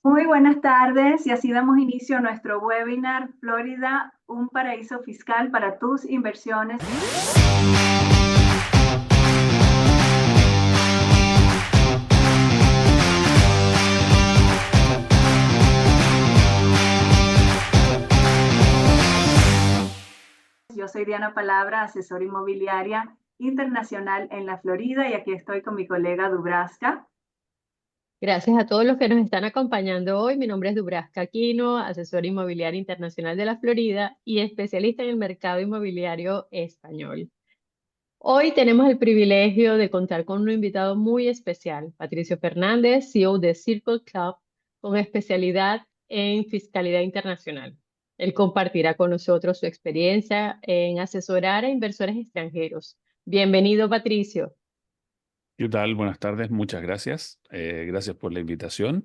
Muy buenas tardes y así damos inicio a nuestro webinar Florida, un paraíso fiscal para tus inversiones. Yo soy Diana Palabra, asesora inmobiliaria internacional en la Florida y aquí estoy con mi colega Dubraska. Gracias a todos los que nos están acompañando hoy. Mi nombre es Dubraska Aquino, asesora inmobiliaria internacional de la Florida y especialista en el mercado inmobiliario español. Hoy tenemos el privilegio de contar con un invitado muy especial, Patricio Fernández, CEO de Circle Club, con especialidad en fiscalidad internacional. Él compartirá con nosotros su experiencia en asesorar a inversores extranjeros. Bienvenido, Patricio. ¿Qué tal? Buenas tardes, muchas gracias. Gracias por la invitación.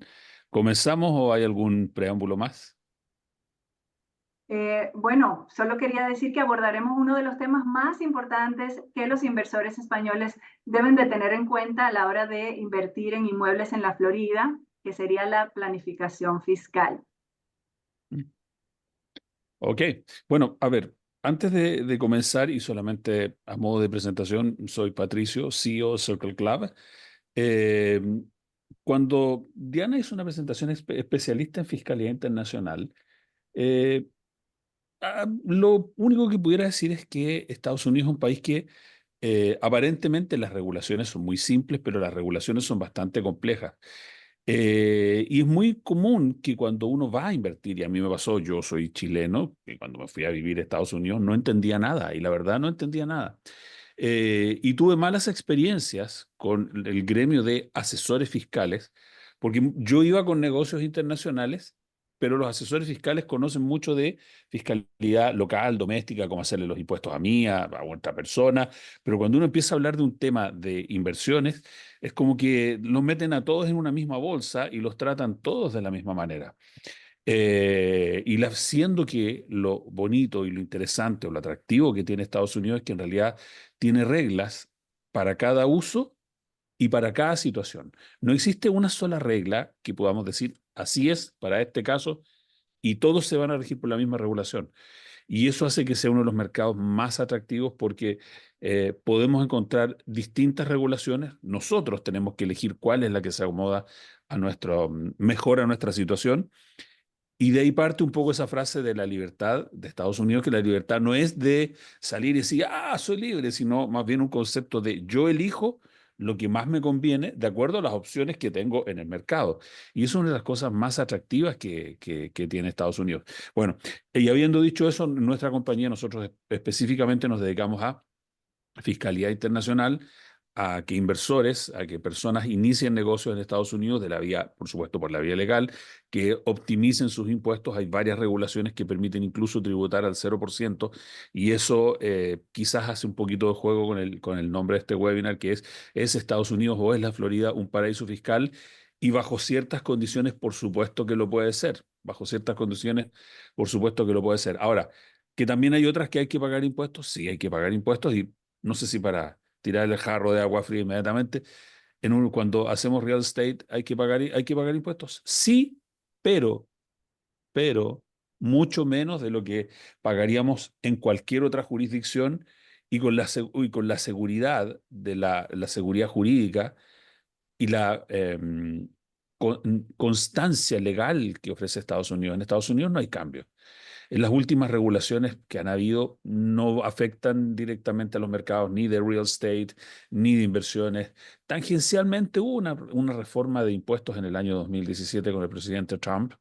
¿Comenzamos o hay algún preámbulo más? Bueno, solo quería decir que abordaremos uno de los temas más importantes que los inversores españoles deben de tener en cuenta a la hora de invertir en inmuebles en la Florida, que sería la planificación fiscal. Ok, bueno, a ver, antes de comenzar y solamente a modo de presentación, soy Patricio, CEO de Circle Club. Eh, Cuando Diana hizo una presentación especialista en fiscalidad internacional, eh, lo único que pudiera decir es que Estados Unidos es un país que aparentemente las regulaciones son muy simples, pero las regulaciones son bastante complejas. Y es muy común que cuando uno va a invertir, y a mí me pasó, yo soy chileno, y cuando me fui a vivir a Estados Unidos no entendía nada, y la verdad no entendía nada. Y tuve malas experiencias con el gremio de asesores fiscales, porque yo iba con negocios internacionales, pero los asesores fiscales conocen mucho de fiscalidad local, doméstica, cómo hacerle los impuestos a mí, a otra persona, pero cuando uno empieza a hablar de un tema de inversiones, es como que los meten a todos en una misma bolsa y los tratan todos de la misma manera. Siendo que lo bonito y lo interesante o lo atractivo que tiene Estados Unidos es que en realidad tiene reglas para cada uso y para cada situación. No existe una sola regla que podamos decir, así es para este caso, y todos se van a regir por la misma regulación. Y eso hace que sea uno de los mercados más atractivos porque podemos encontrar distintas regulaciones. Nosotros tenemos que elegir cuál es la que se acomoda a mejor a nuestra situación. Y de ahí parte un poco esa frase de la libertad de Estados Unidos, que la libertad no es de salir y decir, ah, soy libre, sino más bien un concepto de yo elijo lo que más me conviene de acuerdo a las opciones que tengo en el mercado. Y eso es una de las cosas más atractivas que tiene Estados Unidos. Bueno, y habiendo dicho eso, en nuestra compañía nosotros específicamente nos dedicamos a fiscalidad internacional, a que inversores, a que personas inicien negocios en Estados Unidos de la vía, por supuesto, por la vía legal, que optimicen sus impuestos. Hay varias regulaciones que permiten incluso tributar al 0%, y eso quizás hace un poquito de juego con el nombre de este webinar, que ¿es Estados Unidos o es la Florida un paraíso fiscal? Y bajo ciertas condiciones, por supuesto que lo puede ser. Bajo ciertas condiciones, por supuesto que lo puede ser. Ahora, que también hay otras que hay que pagar impuestos, sí hay que pagar impuestos, y no sé si para tirar el jarro de agua fría inmediatamente, cuando hacemos real estate hay que pagar impuestos. Sí, pero, pero mucho menos de lo que pagaríamos en cualquier otra jurisdicción y y con la seguridad de la seguridad jurídica y la constancia legal que ofrece Estados Unidos. En Estados Unidos no hay cambio. En las últimas regulaciones que han habido no afectan directamente a los mercados ni de real estate ni de inversiones. Tangencialmente hubo una reforma de impuestos en el año 2017 con el presidente Trump,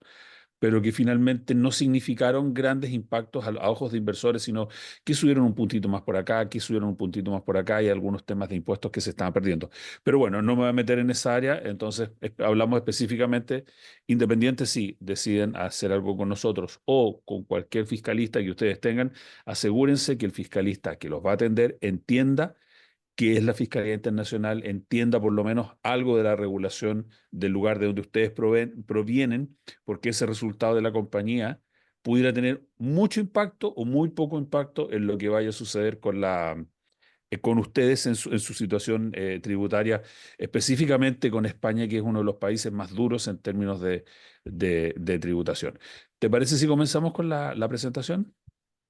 pero que finalmente no significaron grandes impactos a ojos de inversores, sino que subieron un puntito más por acá, que subieron un puntito más por acá y algunos temas de impuestos que se estaban perdiendo. Pero bueno, no me voy a meter en esa área, entonces hablamos específicamente, independientes si deciden hacer algo con nosotros o con cualquier fiscalista que ustedes tengan, asegúrense que el fiscalista que los va a atender entienda qué es la Fiscalía Internacional, entienda por lo menos algo de la regulación del lugar de donde ustedes provienen, porque ese resultado de la compañía pudiera tener mucho impacto o muy poco impacto en lo que vaya a suceder con con ustedes en su situación tributaria, específicamente con España, que es uno de los países más duros en términos de tributación. ¿Te parece si comenzamos con la presentación?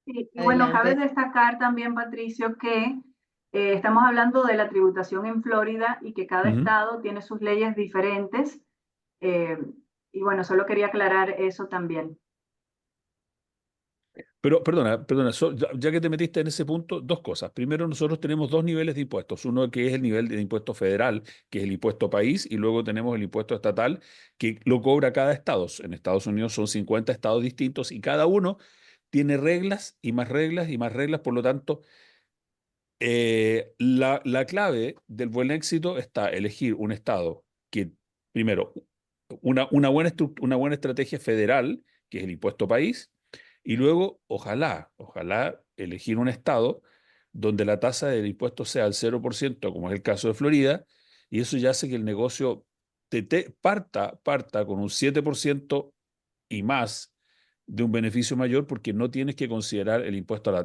Y bueno, cabe Adelante. destacar también, Patricio, que estamos hablando de la tributación en Florida y que cada Ujú. estado tiene sus leyes diferentes. eh, y bueno, solo quería aclarar eso también. Pero, perdona, ya que te metiste en ese punto, dos cosas. Primero, nosotros tenemos dos niveles de impuestos. Uno que es el nivel de impuesto federal, que es el impuesto país, y luego tenemos el impuesto estatal, que lo cobra cada estado. En Estados Unidos son 50 estados distintos y cada uno tiene reglas y más reglas y más reglas. Por lo tanto, la clave del buen éxito está elegir un estado que, primero, una buena estrategia federal, que es el impuesto país, y luego, ojalá elegir un estado donde la tasa del impuesto sea al 0%, como es el caso de Florida, y eso ya hace que el negocio parta con un 7% y más de un beneficio mayor porque no tienes que considerar el impuesto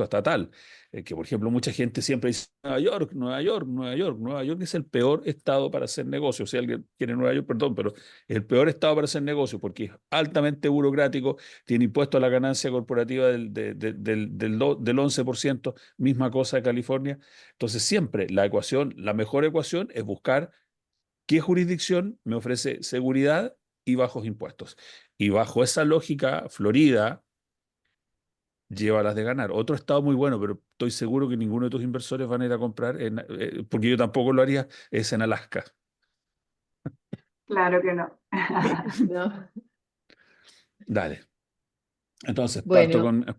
estatal. Que, por ejemplo, mucha gente siempre dice, Nueva York, Nueva York, Nueva York. Nueva York es el peor estado para hacer negocios. Si alguien quiere Nueva York, perdón, pero es el peor estado para hacer negocios porque es altamente burocrático, tiene impuesto a la ganancia corporativa del 11%, misma cosa de California. Entonces, siempre la mejor ecuación es buscar qué jurisdicción me ofrece seguridad y bajos impuestos. Y bajo esa lógica, Florida lleva las de ganar. Otro estado muy bueno, pero estoy seguro que ninguno de tus inversores van a ir a comprar, porque yo tampoco lo haría, es en Alaska. Claro que no. No. Dale. Entonces, parto Bueno, con...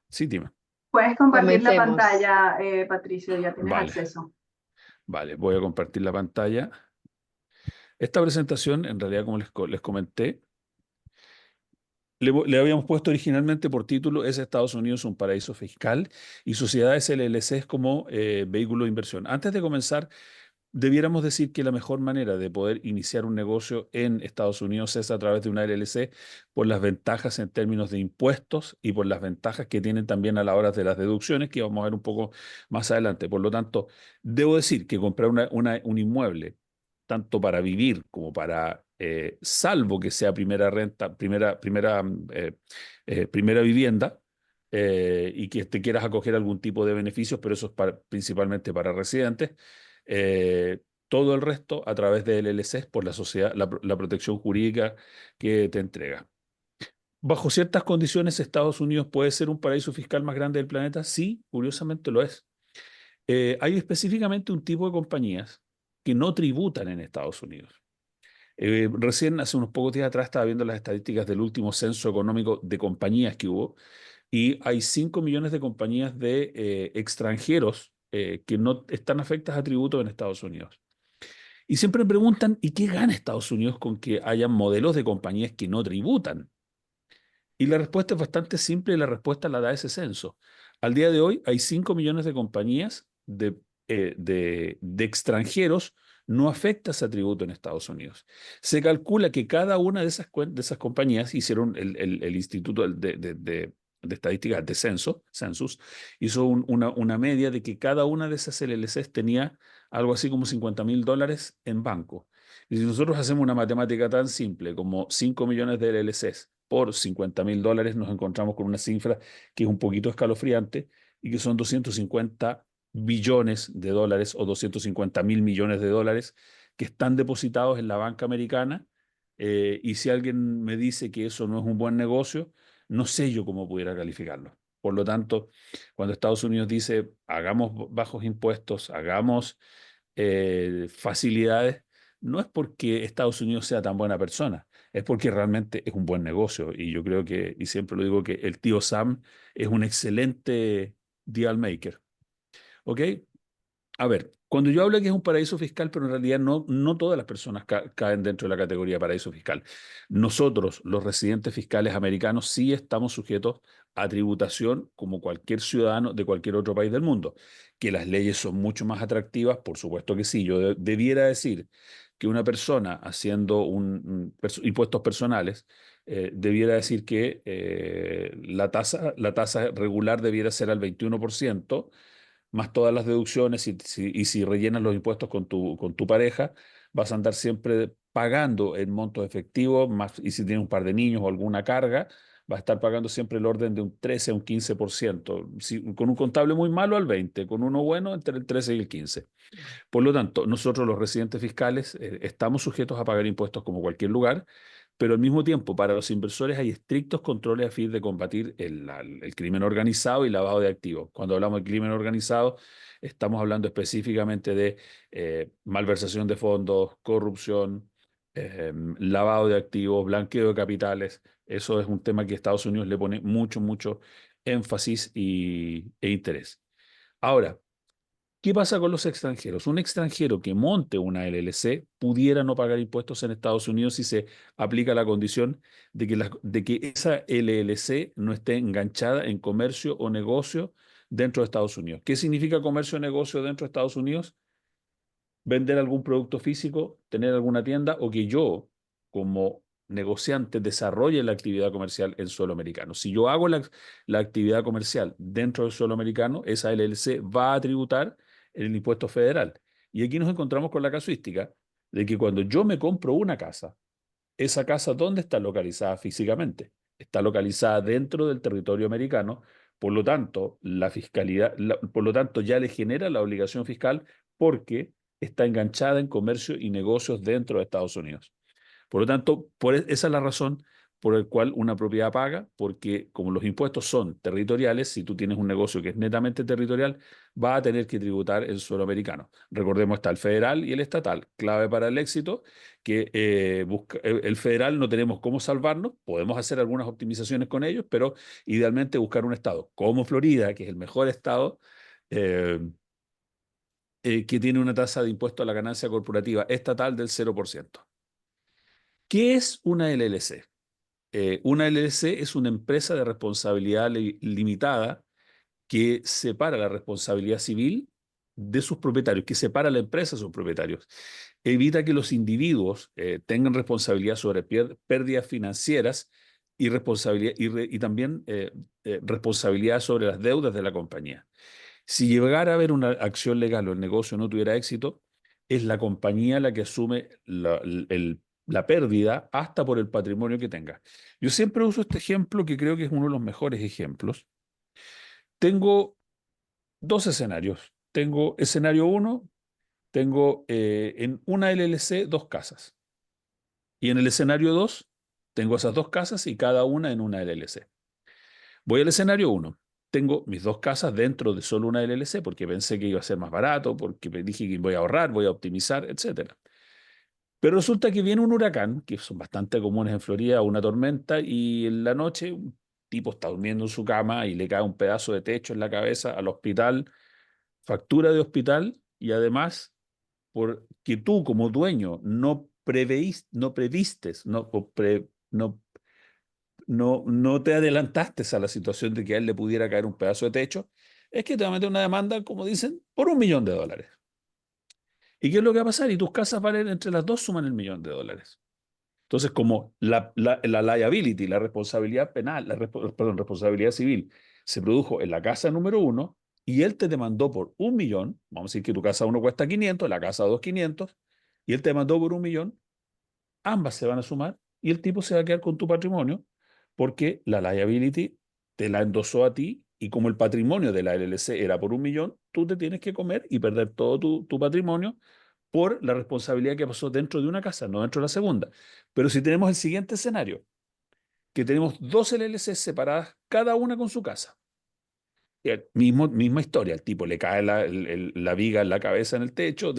Sí, dime. Puedes compartir la comencemos. pantalla, Patricio, ya tienes Vale, acceso. vale. Voy a compartir la pantalla. Esta presentación, en realidad, como les comenté, le habíamos puesto originalmente por título ¿Es Estados Unidos un paraíso fiscal? Y sociedades LLCs como vehículo de inversión. Antes de comenzar, debiéramos decir que la mejor manera de poder iniciar un negocio en Estados Unidos es a través de una LLC por las ventajas en términos de impuestos y por las ventajas que tienen también a la hora de las deducciones, que vamos a ver un poco más adelante. Por lo tanto, debo decir que comprar un inmueble, tanto para vivir como para, salvo que sea primera renta, primera vivienda, y que te quieras acoger algún tipo de beneficios, pero eso es principalmente para residentes. Todo el resto a través de LLCs por la sociedad, la protección jurídica que te entrega. Bajo ciertas condiciones, Estados Unidos puede ser un paraíso fiscal más grande del planeta. Sí, curiosamente lo es. Hay específicamente un tipo de compañías que no tributan en Estados Unidos. Recién, hace unos pocos días atrás, estaba viendo las estadísticas del último censo económico de compañías que hubo y hay 5 millones de compañías de extranjeros que no están afectas a tributo en Estados Unidos. Y siempre me preguntan, ¿y qué gana Estados Unidos con que haya modelos de compañías que no tributan? Y la respuesta es bastante simple y la respuesta la da ese censo. Al día de hoy hay 5 millones de compañías de extranjeros no afectas a tributo en Estados Unidos. Se calcula que cada una de esas compañías hicieron el Instituto de Estadísticas de Census, hizo una media de que cada una de esas LLCs tenía algo así como $50.000 en banco. Y si nosotros hacemos una matemática tan simple como 5 millones de LLCs por $50.000, nos encontramos con una cifra que es un poquito escalofriante y que son 250 billones de dólares o 250.000 millones de dólares que están depositados en la banca americana. Y si alguien me dice que eso no es un buen negocio, no sé yo cómo pudiera calificarlo. Por lo tanto, cuando Estados Unidos dice hagamos bajos impuestos, hagamos facilidades, no es porque Estados Unidos sea tan buena persona, es porque realmente es un buen negocio. Y yo creo que, y siempre lo digo, que el tío Sam es un excelente deal maker. ¿Ok? A ver, cuando yo hablo que es un paraíso fiscal, pero en realidad no todas las personas caen dentro de la categoría de paraíso fiscal. Nosotros, los residentes fiscales americanos, sí estamos sujetos a tributación como cualquier ciudadano de cualquier otro país del mundo. Que las leyes son mucho más atractivas, por supuesto que sí. Yo debiera decir que una persona haciendo impuestos personales, debiera decir que la tasa regular debiera ser al 21%, más todas las deducciones, y si rellenas los impuestos con tu pareja, vas a andar siempre pagando en montos efectivos, más, y si tienes un par de niños o alguna carga, vas a estar pagando siempre el orden de un 13 a un 15%. Con un contable muy malo al 20%, con uno bueno entre el 13 y el 15%. Por lo tanto, nosotros los residentes fiscales estamos sujetos a pagar impuestos como cualquier lugar, pero al mismo tiempo para los inversores hay estrictos controles a fin de combatir el crimen organizado y lavado de activos. Cuando hablamos de crimen organizado, estamos hablando específicamente de malversación de fondos, corrupción, lavado de activos, blanqueo de capitales. Eso es un tema que Estados Unidos le pone mucho, mucho énfasis e interés. Ahora, ¿qué pasa con los extranjeros? Un extranjero que monte una LLC pudiera no pagar impuestos en Estados Unidos si se aplica la condición de que esa LLC no esté enganchada en comercio o negocio dentro de Estados Unidos. ¿Qué significa comercio o negocio dentro de Estados Unidos? Vender algún producto físico, tener alguna tienda, o que yo, como negociante, desarrolle la actividad comercial en suelo americano. Si yo hago la actividad comercial dentro del suelo americano, esa LLC va a tributar en el impuesto federal. Y aquí nos encontramos con la casuística de que cuando yo me compro una casa, esa casa, ¿dónde está localizada físicamente? Está localizada dentro del territorio americano, por lo tanto, la fiscalidad, por lo tanto, ya le genera la obligación fiscal porque está enganchada en comercio y negocios dentro de Estados Unidos. Por lo tanto, esa es la razón por la cual una propiedad paga, porque como los impuestos son territoriales, si tú tienes un negocio que es netamente territorial, va a tener que tributar el suelo americano. Recordemos, está el federal y el estatal, clave para el éxito, que el federal no tenemos cómo salvarnos, podemos hacer algunas optimizaciones con ellos, pero idealmente buscar un estado como Florida, que es el mejor estado, eh, que tiene una tasa de impuesto a la ganancia corporativa estatal del 0%. ¿Qué es una LLC? Una LLC es una empresa de responsabilidad limitada que separa la responsabilidad civil de sus propietarios, que separa la empresa de sus propietarios. Evita que los individuos tengan responsabilidad sobre pérdidas financieras y, responsabilidad, y también responsabilidad sobre las deudas de la compañía. Si llegara a haber una acción legal o el negocio no tuviera éxito, es la compañía la que asume la pérdida hasta por el patrimonio que tenga. Yo siempre uso este ejemplo que creo que es uno de los mejores ejemplos. Tengo dos escenarios. Tengo escenario uno, tengo en una LLC dos casas. Y en el escenario 2 tengo esas dos casas y cada una en una LLC. Voy al escenario 1. Tengo mis dos casas dentro de solo una LLC porque pensé que iba a ser más barato, porque me dije que voy a ahorrar, voy a optimizar, etc. Pero resulta que viene un huracán, que son bastante comunes en Florida, una tormenta, y en la noche un tipo está durmiendo en su cama y le cae un pedazo de techo en la cabeza al hospital, factura de hospital, y además, porque tú como dueño no previstes, no te adelantaste a la situación de que a él le pudiera caer un pedazo de techo, es que te va a meter una demanda, como dicen, por $1.000.000. ¿Y qué es lo que va a pasar? Y tus casas valen, entre las dos suman $1.000.000. Entonces, como la liability, la responsabilidad penal, perdón, responsabilidad civil, se produjo en la casa número 1 y él te demandó por 1.000.000, vamos a decir que tu casa 1 cuesta 500, la casa 2 500, y él te demandó por 1.000.000, ambas se van a sumar y el tipo se va a quedar con tu patrimonio porque la liability te la endosó a ti, y como el patrimonio de la LLC era por 1.000.000, tú te tienes que comer y perder todo tu patrimonio por la responsabilidad que pasó dentro de una casa, no dentro de la segunda. Pero si tenemos el siguiente escenario, que tenemos dos LLC separadas, cada una con su casa. Misma historia, el tipo le cae la viga en la cabeza del techo,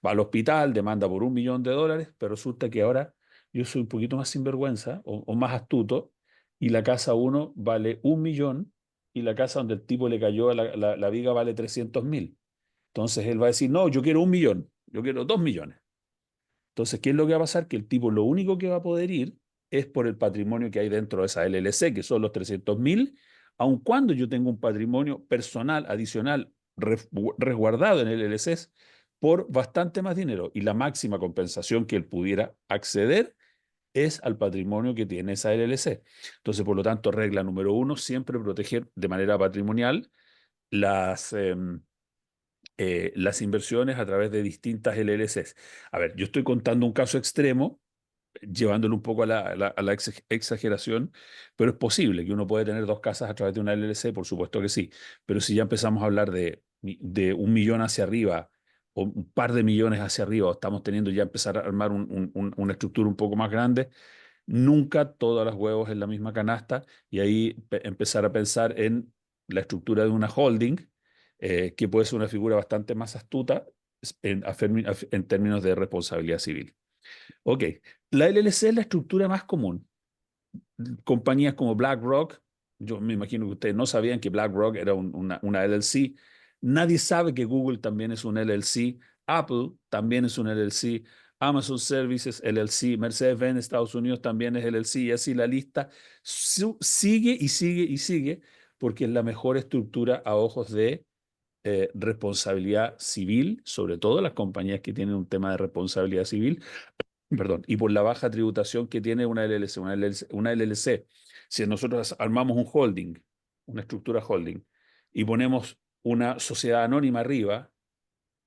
va al hospital, demanda por $1.000.000, pero resulta que ahora yo soy un poquito más sinvergüenza o más astuto, y la casa 1 vale 1.000.000 y la casa donde el tipo le cayó la viga vale 300.000. Entonces él va a decir, no, yo quiero 1.000.000, yo quiero 2.000.000. Entonces, ¿qué es lo que va a pasar? Que el tipo lo único que va a poder ir es por el patrimonio que hay dentro de esa LLC, que son los 300.000, aun cuando yo tengo un patrimonio personal adicional resguardado en LLCs por bastante más dinero. Y la máxima compensación que él pudiera acceder es al patrimonio que tiene esa LLC. Entonces, por lo tanto, regla número 1, siempre proteger de manera patrimonial las inversiones a través de distintas LLCs. A ver, yo estoy contando un caso extremo, llevándolo un poco a la exageración, pero es posible que uno pueda tener dos casas a través de una LLC, por supuesto que sí, pero si ya empezamos a hablar de 1 millón hacia arriba o un par de millones hacia arriba, o estamos teniendo ya empezar a armar una estructura un poco más grande, nunca todos los huevos en la misma canasta y ahí empezar a pensar en la estructura de una holding, que puede ser una figura bastante más astuta en términos de responsabilidad civil. Ok, la LLC es la estructura más común. Compañías como BlackRock, yo me imagino que ustedes no sabían que BlackRock era una LLC. Nadie sabe que Google también es un LLC. Apple también es un LLC. Amazon Services LLC. Mercedes-Benz Estados Unidos también es LLC. Y así la lista sigue y sigue y sigue porque es la mejor estructura a ojos de responsabilidad civil, sobre todo las compañías que tienen un tema de responsabilidad civil, perdón, y por la baja tributación que tiene una LLC. Una LLC, si nosotros armamos un holding, una estructura holding, y ponemos una sociedad anónima arriba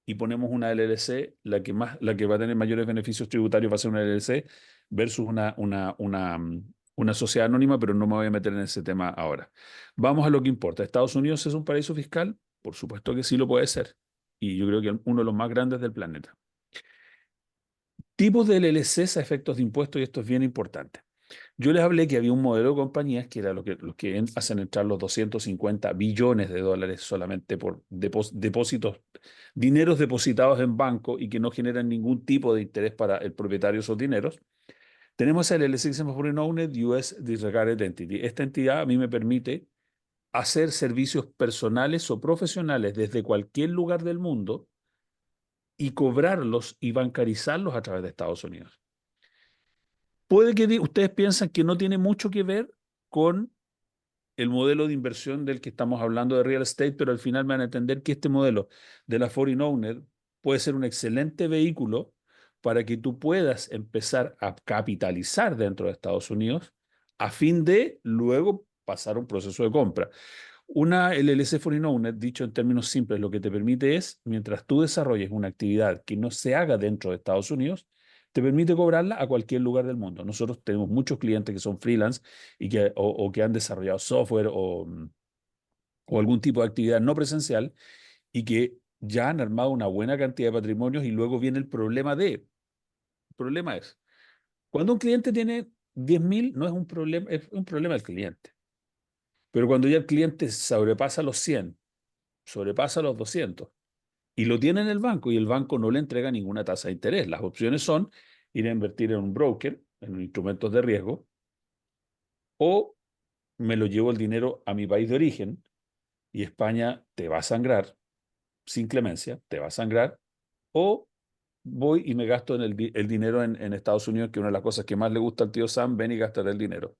y ponemos una LLC, la que va a tener mayores beneficios tributarios va a ser una LLC versus una sociedad anónima, pero no me voy a meter en ese tema ahora. Vamos a lo que importa. ¿Estados Unidos es un paraíso fiscal? Por supuesto que sí lo puede ser. Y yo creo que uno de los más grandes del planeta. Tipos de LLCs a efectos de impuestos, y esto es bien importante. Yo les hablé que había un modelo de compañías que era los que hacen entrar los 250 billones de dólares solamente por depósitos, dineros depositados en banco y que no generan ningún tipo de interés para el propietario de esos dineros. Tenemos el LLC que se llama Foreign Owned US Disregarded Entity. Esta entidad a mí me permite hacer servicios personales o profesionales desde cualquier lugar del mundo y cobrarlos y bancarizarlos a través de Estados Unidos. Puede que ustedes piensan que no tiene mucho que ver con el modelo de inversión del que estamos hablando de real estate, pero al final me van a entender que este modelo de la foreign owner puede ser un excelente vehículo para que tú puedas empezar a capitalizar dentro de Estados Unidos a fin de luego pasar un proceso de compra. Una LLC foreign owner, dicho en términos simples, lo que te permite es, mientras tú desarrolles una actividad que no se haga dentro de Estados Unidos, te permite cobrarla a cualquier lugar del mundo. Nosotros tenemos muchos clientes que son freelance o que han desarrollado software o algún tipo de actividad no presencial y que ya han armado una buena cantidad de patrimonios y luego viene el problema el problema es, cuando un cliente tiene 10.000, no es un problema, es un problema del cliente. Pero cuando ya el cliente sobrepasa los 100, sobrepasa los 200 y lo tiene en el banco y el banco no le entrega ninguna tasa de interés, las opciones son ir a invertir en un broker, en instrumentos de riesgo, o me lo llevo el dinero a mi país de origen y España te va a sangrar, sin clemencia, te va a sangrar, o voy y me gasto el dinero en Estados Unidos, que es una de las cosas que más le gusta al tío Sam, ven y gastaré el dinero.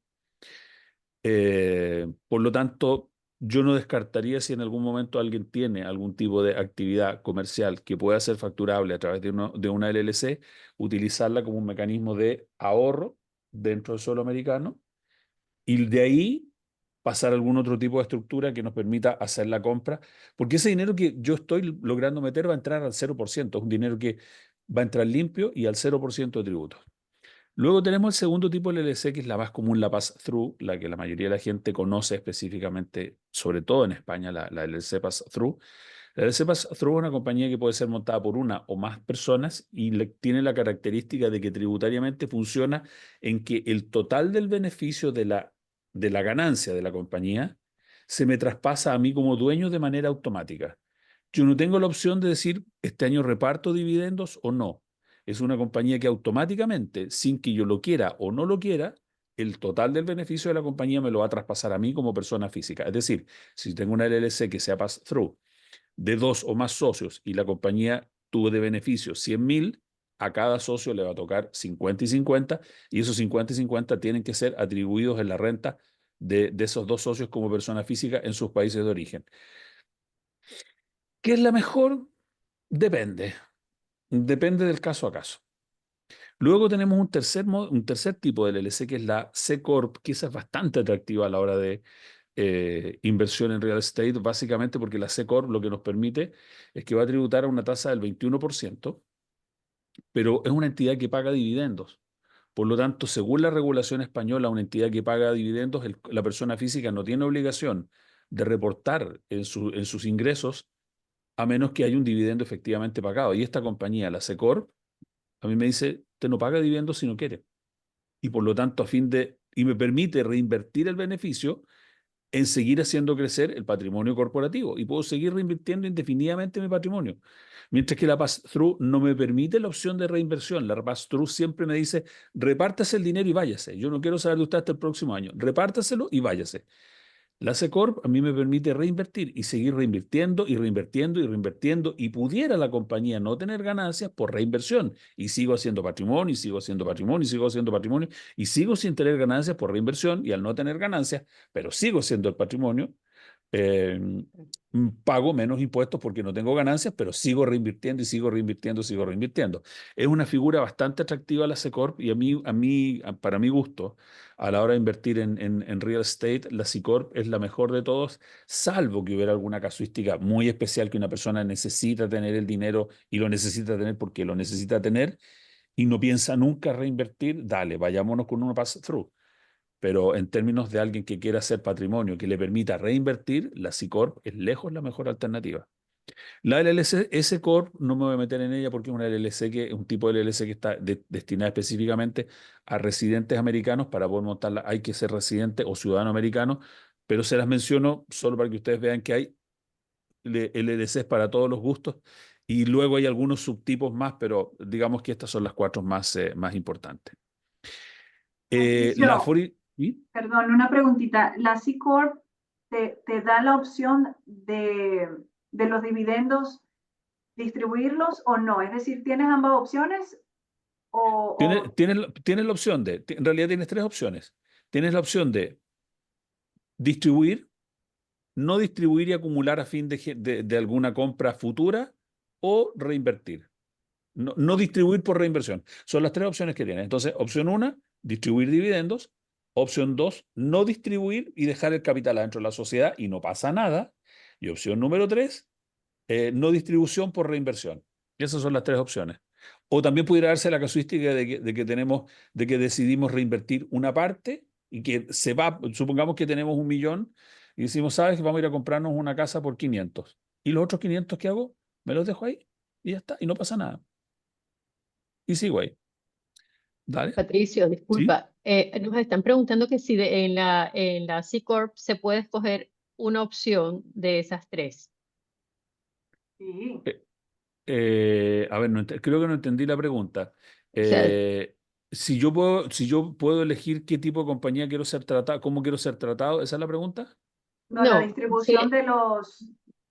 Por lo tanto, yo no descartaría si en algún momento alguien tiene algún tipo de actividad comercial que pueda ser facturable a través de una LLC, utilizarla como un mecanismo de ahorro dentro del suelo americano y de ahí pasar a algún otro tipo de estructura que nos permita hacer la compra, porque ese dinero que yo estoy logrando meter va a entrar al 0%, es un dinero que va a entrar limpio y al 0% de tributos. Luego tenemos el segundo tipo de LLC, que es la más común, la pass-through, la que la mayoría de la gente conoce específicamente, sobre todo en España, la LLC pass-through. La LLC pass-through es una compañía que puede ser montada por una o más personas y tiene la característica de que tributariamente funciona en que el total del beneficio de la ganancia de la compañía se me traspasa a mí como dueño de manera automática. Yo no tengo la opción de decir, este año reparto dividendos o no. Es una compañía que automáticamente, sin que yo lo quiera o no lo quiera, el total del beneficio de la compañía me lo va a traspasar a mí como persona física. Es decir, si tengo una LLC que sea pass-through de 2 o más socios y la compañía tuvo de beneficio 100.000, a cada socio le va a tocar 50 y 50, y esos 50 y 50 tienen que ser atribuidos en la renta de esos dos socios como persona física en sus países de origen. ¿Qué es la mejor? Depende. Depende del caso a caso. Luego tenemos un tercer tipo de LLC, que es la C Corp, que esa es bastante atractiva a la hora de inversión en real estate, básicamente porque la C Corp lo que nos permite es que va a tributar a una tasa del 21%, pero es una entidad que paga dividendos. Por lo tanto, según la regulación española, una entidad que paga dividendos, la persona física no tiene obligación de reportar en sus ingresos a menos que haya un dividendo efectivamente pagado. Y esta compañía, la C Corp, a mí me dice, usted no paga dividendos si no quiere. Y por lo tanto, y me permite reinvertir el beneficio en seguir haciendo crecer el patrimonio corporativo y puedo seguir reinvirtiendo indefinidamente mi patrimonio. Mientras que la pass-through no me permite la opción de reinversión. La pass-through siempre me dice, repártase el dinero y váyase. Yo no quiero saber de usted hasta el próximo año. Repártaselo y váyase. La C Corp a mí me permite reinvertir y seguir reinvirtiendo y reinvirtiendo y reinvirtiendo y pudiera la compañía no tener ganancias por reinversión y sigo haciendo patrimonio y sigo haciendo patrimonio y sigo haciendo patrimonio y sigo sin tener ganancias por reinversión y al no tener ganancias, pero sigo haciendo el patrimonio, eh, pago menos impuestos porque no tengo ganancias, pero sigo reinvirtiendo y sigo reinvirtiendo, sigo reinvirtiendo. Es una figura bastante atractiva la C Corp y para mi gusto, a la hora de invertir en real estate, la C Corp es la mejor de todos, salvo que hubiera alguna casuística muy especial que una persona necesita tener el dinero y lo necesita tener porque lo necesita tener y no piensa nunca reinvertir, dale, vayámonos con una pass-through. Pero en términos de alguien que quiera hacer patrimonio, que le permita reinvertir, la C Corp es lejos la mejor alternativa. La LLC, S Corp, no me voy a meter en ella porque es una LLC es un tipo de LLC que está destinada específicamente a residentes americanos. Para poder montarla hay que ser residente o ciudadano americano, pero se las menciono solo para que ustedes vean que hay LLCs para todos los gustos y luego hay algunos subtipos más, pero digamos que estas son las cuatro más importantes. La Patricio, ¿sí? perdón, una preguntita. ¿La C Corp te da la opción de los dividendos distribuirlos o no? Es decir, ¿tienes ambas opciones o Tienes la opción en realidad tienes tres opciones. Tienes la opción de distribuir, no distribuir y acumular a fin de alguna compra futura o reinvertir. No distribuir por reinversión. Son las tres opciones que tienes. Entonces, opción 1, distribuir dividendos. Opción 2, no distribuir y dejar el capital adentro de la sociedad y no pasa nada. Y opción número 3, no distribución por reinversión. Esas son las tres opciones. O también pudiera darse la casuística de que decidimos reinvertir una parte y que se va, supongamos que tenemos 1.000.000 y decimos, ¿sabes? Vamos a ir a comprarnos una casa por 500. ¿Y los otros 500 qué hago? Me los dejo ahí y ya está, y no pasa nada. Y sigo ahí. Dale. Patricio, ¿Sí? disculpa, nos están preguntando que si en la C Corp se puede escoger una opción de esas tres. sí? A ver, creo que no entendí la pregunta. O sea, Si yo puedo elegir qué tipo de compañía quiero ser tratado, cómo quiero ser tratado, ¿esa es la pregunta? No, la no, distribución sí, de los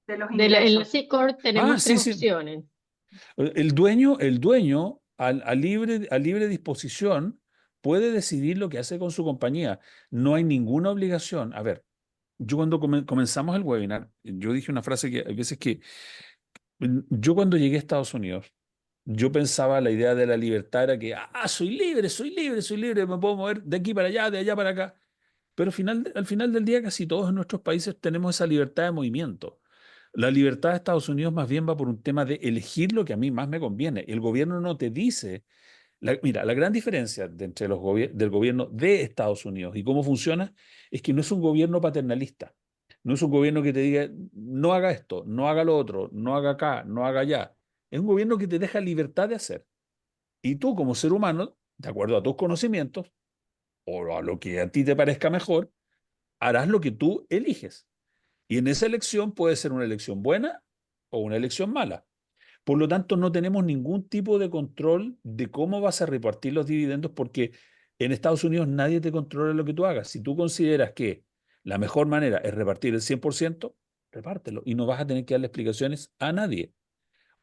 en la ingresos. C Corp Ah, tenemos sí, tres sí. opciones. El dueño a libre disposición puede decidir lo que hace con su compañía. No hay ninguna obligación. A ver, yo cuando comenzamos el webinar, yo dije una frase que hay veces que yo cuando llegué a Estados Unidos, yo pensaba la idea de la libertad era que, soy libre, soy libre, soy libre, me puedo mover de aquí para allá, de allá para acá. Pero al final del día casi todos en nuestros países tenemos esa libertad de movimiento. La libertad de Estados Unidos más bien va por un tema de elegir lo que a mí más me conviene. El gobierno no te dice, mira, la gran diferencia entre del gobierno de Estados Unidos y cómo funciona es que no es un gobierno paternalista. No es un gobierno que te diga, no haga esto, no haga lo otro, no haga acá, no haga allá. Es un gobierno que te deja libertad de hacer. Y tú como ser humano, de acuerdo a tus conocimientos o a lo que a ti te parezca mejor, harás lo que tú eliges. Y en esa elección puede ser una elección buena o una elección mala. Por lo tanto, no tenemos ningún tipo de control de cómo vas a repartir los dividendos porque en Estados Unidos nadie te controla lo que tú hagas. Si tú consideras que la mejor manera es repartir el 100%, repártelo y no vas a tener que darle explicaciones a nadie.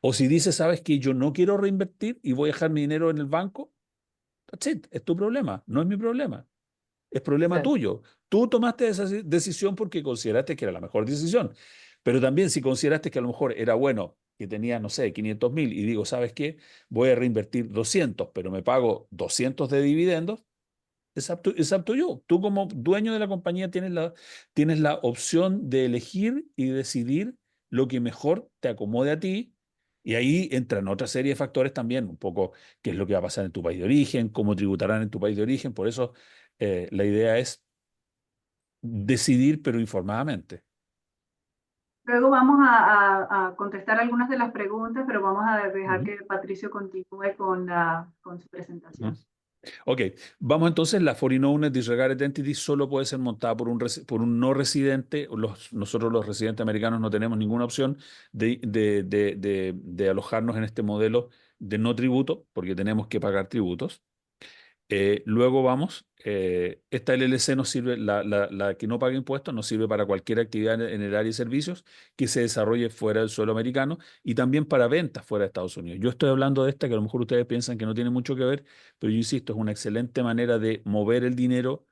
O si dices, sabes que yo no quiero reinvertir y voy a dejar mi dinero en el banco, that's it, es tu problema, no es mi problema. Es problema Exacto. tuyo. Tú tomaste esa decisión porque consideraste que era la mejor decisión. Pero también si consideraste que a lo mejor era bueno que tenías, no sé, 500.000 y digo, ¿sabes qué? Voy a reinvertir 200, pero me pago 200 de dividendos, it's up to you. Tú como dueño de la compañía tienes la opción de elegir y decidir lo que mejor te acomode a ti. Y ahí entran otra serie de factores también, un poco qué es lo que va a pasar en tu país de origen, cómo tributarán en tu país de origen. Por eso la idea es decidir, pero informadamente. Luego vamos a contestar algunas de las preguntas, pero vamos a dejar que Patricio continúe con su presentación. Ok, vamos entonces, la Foreign Owned Disregarded Entity solo puede ser montada por un no residente. Nosotros los residentes americanos no tenemos ninguna opción de alojarnos en este modelo de no tributo, porque tenemos que pagar tributos. Luego vamos, esta LLC nos sirve, la que no paga impuestos nos sirve para cualquier actividad en el área de servicios que se desarrolle fuera del suelo americano y también para ventas fuera de Estados Unidos. Yo estoy hablando de esta que a lo mejor ustedes piensan que no tiene mucho que ver, pero yo insisto, es una excelente manera de mover el dinero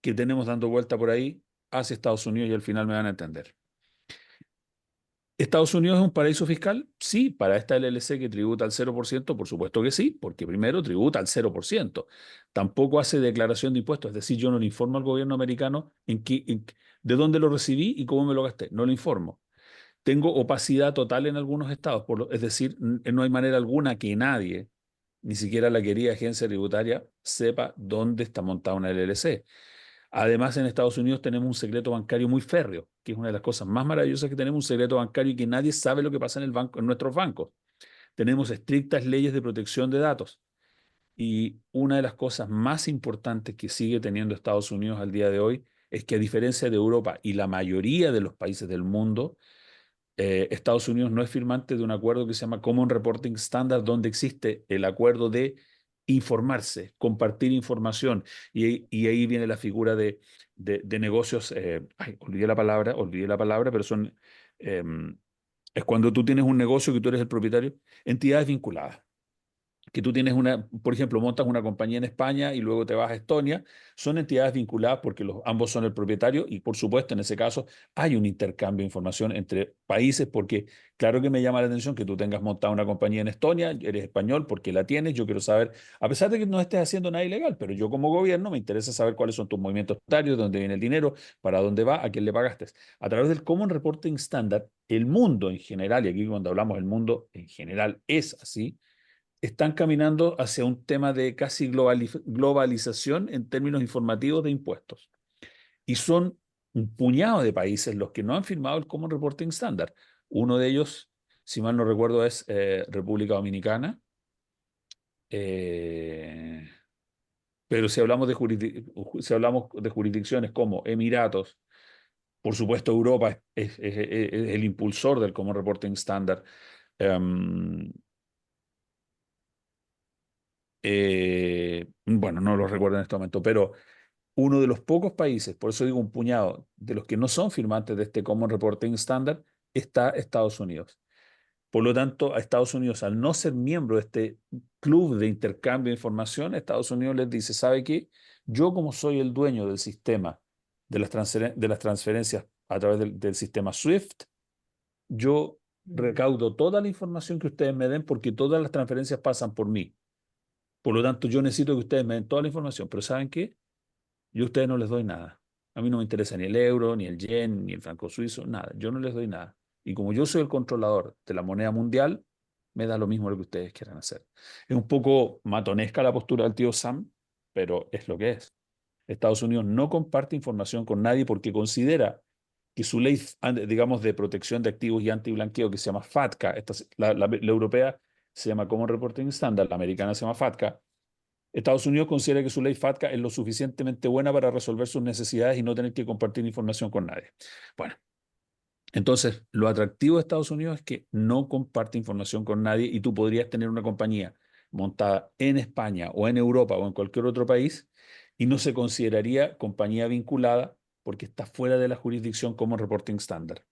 que tenemos dando vuelta por ahí hacia Estados Unidos y al final me van a entender. ¿Estados Unidos es un paraíso fiscal? Sí, para esta LLC que tributa al 0%, por supuesto que sí, porque primero tributa al 0%. Tampoco hace declaración de impuestos, es decir, yo no le informo al gobierno americano de dónde lo recibí y cómo me lo gasté, no le informo. Tengo opacidad total en algunos estados, es decir, no hay manera alguna que nadie, ni siquiera la querida agencia tributaria, sepa dónde está montada una LLC. Además, en Estados Unidos tenemos un secreto bancario muy férreo, que es una de las cosas más maravillosas que tenemos, un secreto bancario y que nadie sabe lo que pasa en el banco, en nuestros bancos. Tenemos estrictas leyes de protección de datos. Y una de las cosas más importantes que sigue teniendo Estados Unidos al día de hoy es que, a diferencia de Europa y la mayoría de los países del mundo, Estados Unidos no es firmante de un acuerdo que se llama Common Reporting Standard, donde existe el acuerdo de informarse, compartir información. Y ahí viene la figura de negocios, olvidé la palabra, pero es cuando tú tienes un negocio que tú eres el propietario, entidades vinculadas. Que tú tienes por ejemplo, montas una compañía en España y luego te vas a Estonia, son entidades vinculadas porque ambos son el propietario y, por supuesto, en ese caso hay un intercambio de información entre países porque claro que me llama la atención que tú tengas montada una compañía en Estonia, eres español porque la tienes, yo quiero saber, a pesar de que no estés haciendo nada ilegal, pero yo como gobierno me interesa saber cuáles son tus movimientos tributarios, de dónde viene el dinero, para dónde va, a quién le pagaste. A través del Common Reporting Standard, el mundo en general, y aquí cuando hablamos del mundo en general es así, están caminando hacia un tema de casi globalización en términos informativos de impuestos. Y son un puñado de países los que no han firmado el Common Reporting Standard. Uno de ellos, si mal no recuerdo, es República Dominicana. Pero si hablamos de jurisdicciones como Emiratos, por supuesto Europa es el impulsor del Common Reporting Standard. Bueno, no lo recuerdo en este momento, pero uno de los pocos países, por eso digo un puñado, de los que no son firmantes de este Common Reporting Standard, está Estados Unidos. Por lo tanto, a Estados Unidos, al no ser miembro de este club de intercambio de información, Estados Unidos les dice, ¿sabe qué? Yo como soy el dueño del sistema de las transferencias a través del sistema SWIFT, yo recaudo toda la información que ustedes me den porque todas las transferencias pasan por mí. Por lo tanto, yo necesito que ustedes me den toda la información, pero ¿saben qué? Yo a ustedes no les doy nada. A mí no me interesa ni el euro, ni el yen, ni el franco suizo, nada. Yo no les doy nada. Y como yo soy el controlador de la moneda mundial, me da lo mismo lo que ustedes quieran hacer. Es un poco matonesca la postura del tío Sam, pero es lo que es. Estados Unidos no comparte información con nadie porque considera que su ley, digamos, de protección de activos y antiblanqueo, que se llama FATCA, la europea se llama Common Reporting Standard, la americana se llama FATCA. Estados Unidos considera que su ley FATCA es lo suficientemente buena para resolver sus necesidades y no tener que compartir información con nadie. Bueno, entonces lo atractivo de Estados Unidos es que no comparte información con nadie y tú podrías tener una compañía montada en España o en Europa o en cualquier otro país y no se consideraría compañía vinculada porque está fuera de la jurisdicción como Reporting Standard.